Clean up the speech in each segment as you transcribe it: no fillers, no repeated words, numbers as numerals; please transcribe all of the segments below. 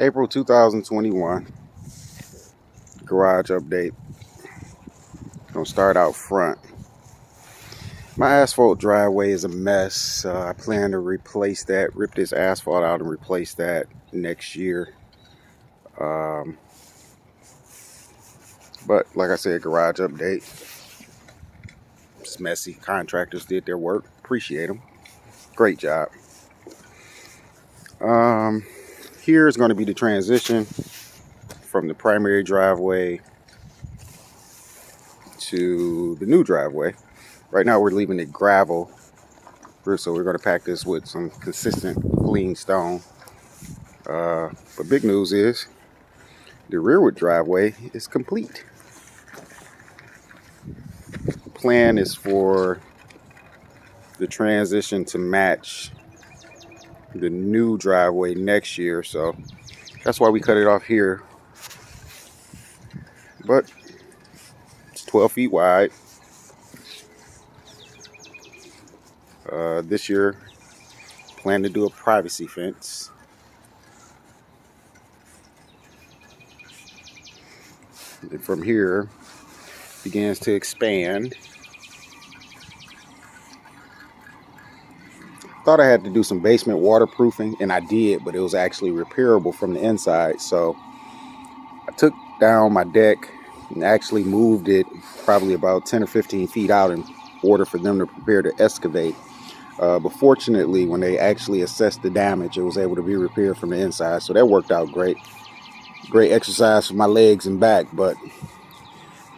April 2021, garage update. Gonna start out front. My asphalt driveway is a mess. I plan to replace that, rip this asphalt out and replace that next year. But like I said, garage update. It's messy. Contractors did their work. Appreciate them. Great job. Here is going to be the transition from the primary driveway to the new driveway. Right now we're leaving it gravel, so we're going to pack this with some consistent clean stone. But big news is the rearward driveway is complete. The plan is for the transition to match the new driveway next year, so that's why we cut it off here. But it's 12 feet wide. This year, plan to do a privacy fence. And from here, begins to expand. Thought I had to do some basement waterproofing, and I did, but it was actually repairable from the inside. So I took down my deck and actually moved it probably about 10 or 15 feet out in order for them to prepare to excavate. But fortunately, when they actually assessed the damage, it was able to be repaired from the inside. So that worked out great. Great exercise for my legs and back, but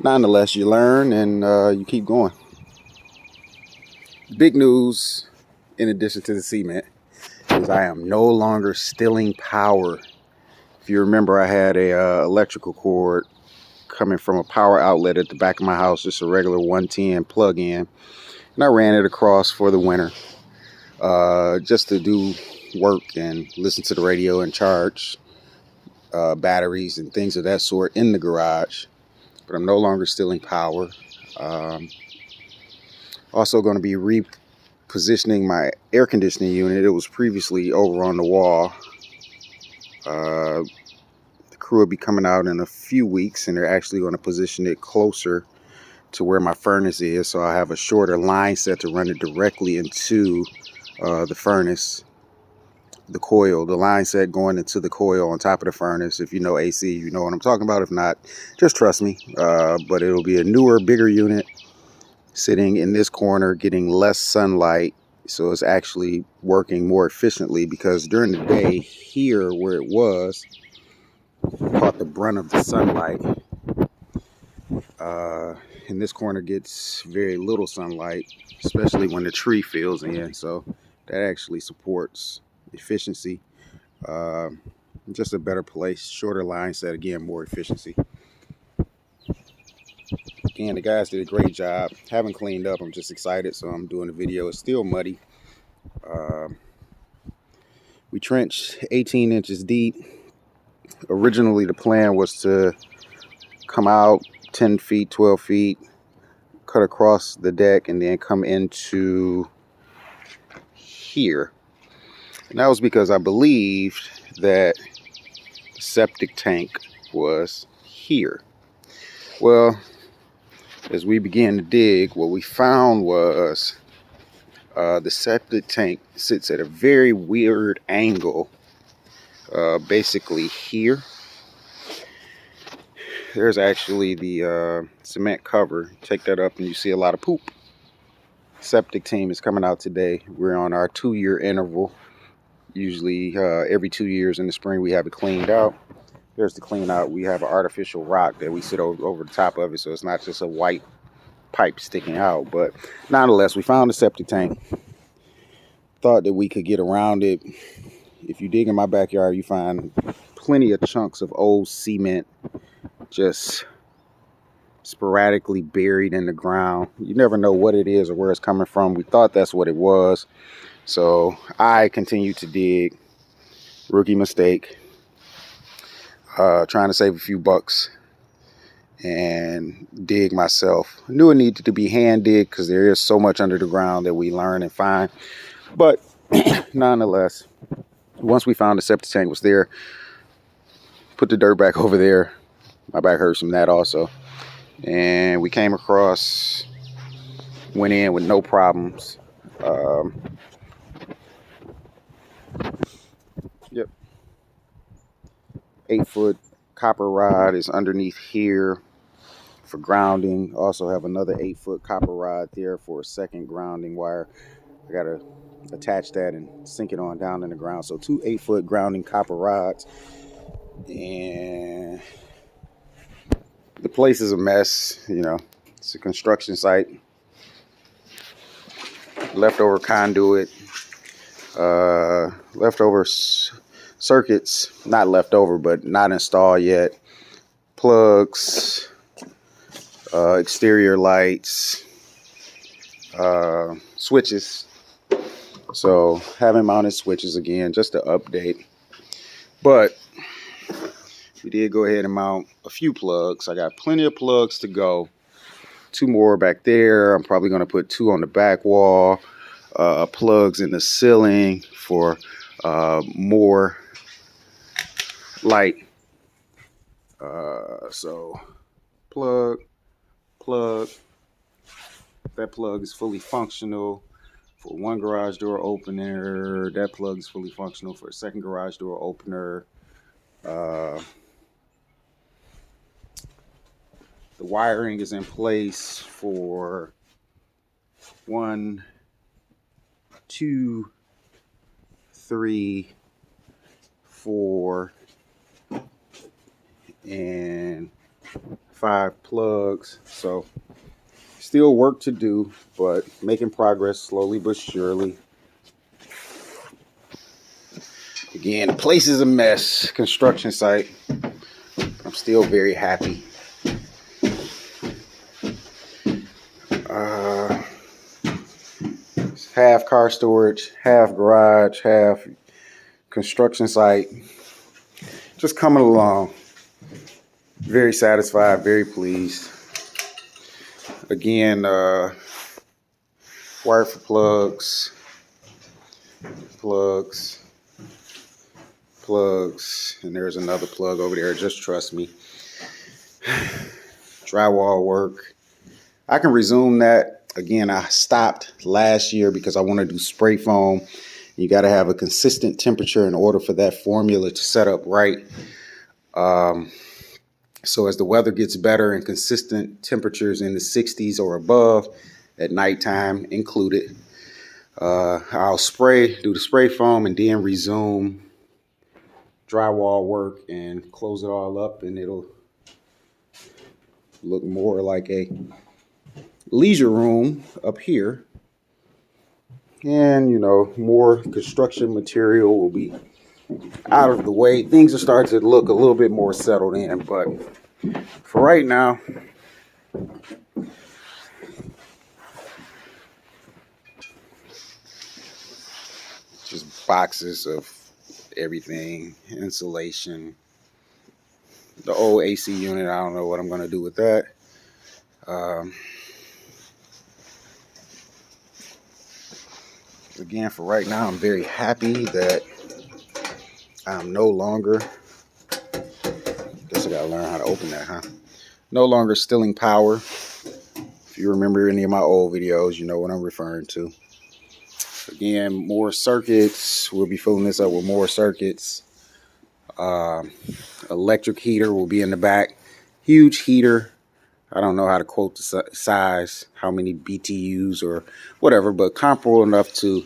nonetheless, you learn and you keep going. Big news, in addition to the cement, is I am no longer stealing power. If you remember, I had a electrical cord coming from a power outlet at the back of my house, just a regular 110 plug-in, and I ran it across for the winter just to do work and listen to the radio and charge batteries and things of that sort in the garage. But I'm no longer stealing power. Also going to be repositioning my air conditioning unit. It was previously over on the wall. The crew will be coming out in a few weeks, and they're actually going to position it closer to where my furnace is, so I have a shorter line set to run it directly into the furnace. The coil, the line set going into the coil on top of the furnace. If you know AC, you know what I'm talking about. If not, just trust me. But it'll be a newer, bigger unit sitting in this corner, getting less sunlight, so it's actually working more efficiently, because during the day here where it was caught the brunt of the sunlight. And this corner gets very little sunlight, especially when the tree fills in, so that actually supports efficiency. Just a better place, shorter line set, again, more efficiency. Again, the guys did a great job. Haven't cleaned up. I'm just excited, so I'm doing a video. It's still muddy. We trenched 18 inches deep. Originally, the plan was to come out 10 feet, 12 feet, cut across the deck, and then come into here. And that was because I believed that the septic tank was here. Well, as we began to dig, what we found was the septic tank sits at a very weird angle, basically here. There's actually the cement cover. Take that up and you see a lot of poop. Septic team is coming out today. We're on our 2-year interval. Usually every 2 years in the spring we have it cleaned out. There's the clean out. We have an artificial rock that we sit over the top of it, so it's not just a white pipe sticking out. But nonetheless, we found the septic tank. Thought that we could get around it. If you dig in my backyard, you find plenty of chunks of old cement just sporadically buried in the ground. You never know what it is or where it's coming from. We thought that's what it was, so I continued to dig. Rookie mistake. Trying to save a few bucks and dig myself. I knew it needed to be hand dig because there is so much under the ground that we learn and find. But nonetheless, once we found the septic tank was there, put the dirt back over there. My back hurts from that also. And we came across, went in with no problems. Yep. 8-foot copper rod is underneath here for grounding. Also have another 8-foot copper rod there for a second grounding wire. I gotta attach that and sink it on down in the ground. So 2 8-foot grounding copper rods. And the place is a mess, you know. It's a construction site. Leftover conduit, leftover circuits, not leftover, but not installed yet. Plugs, exterior lights, switches. So haven't mounted switches again, just to update. But we did go ahead and mount a few plugs. I got plenty of plugs to go. 2 more back there. I'm probably going to put 2 on the back wall. Plugs in the ceiling for more light. So plug. That plug is fully functional for 1 garage door opener. That plug is fully functional for a 2nd garage door opener. The wiring is in place for 1, 2, 3, 4, and 5 plugs. So still work to do, but making progress slowly but surely. Again, the place is a mess. Construction site. I'm still very happy. Half car storage, half garage, half construction site. Just coming along. Very satisfied, very pleased. Again, wire for plugs, and there's another plug over there. Just trust me. Drywall work. I can resume that. Again, I stopped last year because I want to do spray foam. You got to have a consistent temperature in order for that formula to set up right. So as the weather gets better and consistent temperatures in the 60s or above at nighttime included, I'll do the spray foam and then resume drywall work and close it all up, and it'll look more like a leisure room up here. And, you know, more construction material will be out of the way. Things are starting to look a little bit more settled in, but for right now, just boxes of everything, insulation, the old AC unit. I don't know what I'm going to do with that. Again, for right now, I'm very happy that I'm no longer, guess I gotta learn how to open that, huh? No longer stealing power. If you remember any of my old videos, you know what I'm referring to. Again, more circuits. We'll be filling this up with more circuits. Electric heater will be in the back. Huge heater. I don't know how to quote the size, how many BTUs or whatever, but comparable enough to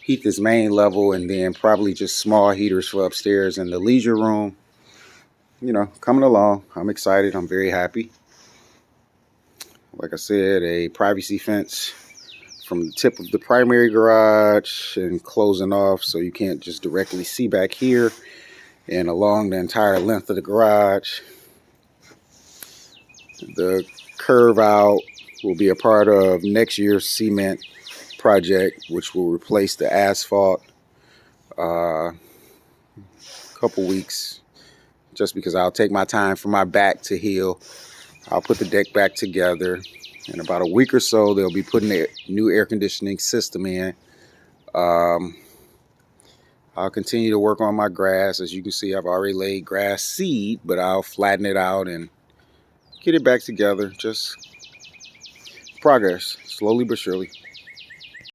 heat this main level, and then probably just small heaters for upstairs in the leisure room. You know, coming along. I'm excited. I'm very happy. Like I said, a privacy fence from the tip of the primary garage and closing off so you can't just directly see back here and along the entire length of the garage. The curve out will be a part of next year's cement project, which will replace the asphalt. Couple weeks, just because I'll take my time for my back to heal. I'll put the deck back together. In about a week or so, they'll be putting a new air conditioning system in. I'll I'll continue to work on my grass. As you can see, I've already laid grass seed, but I'll flatten it out and get it back together. Just progress, slowly but surely.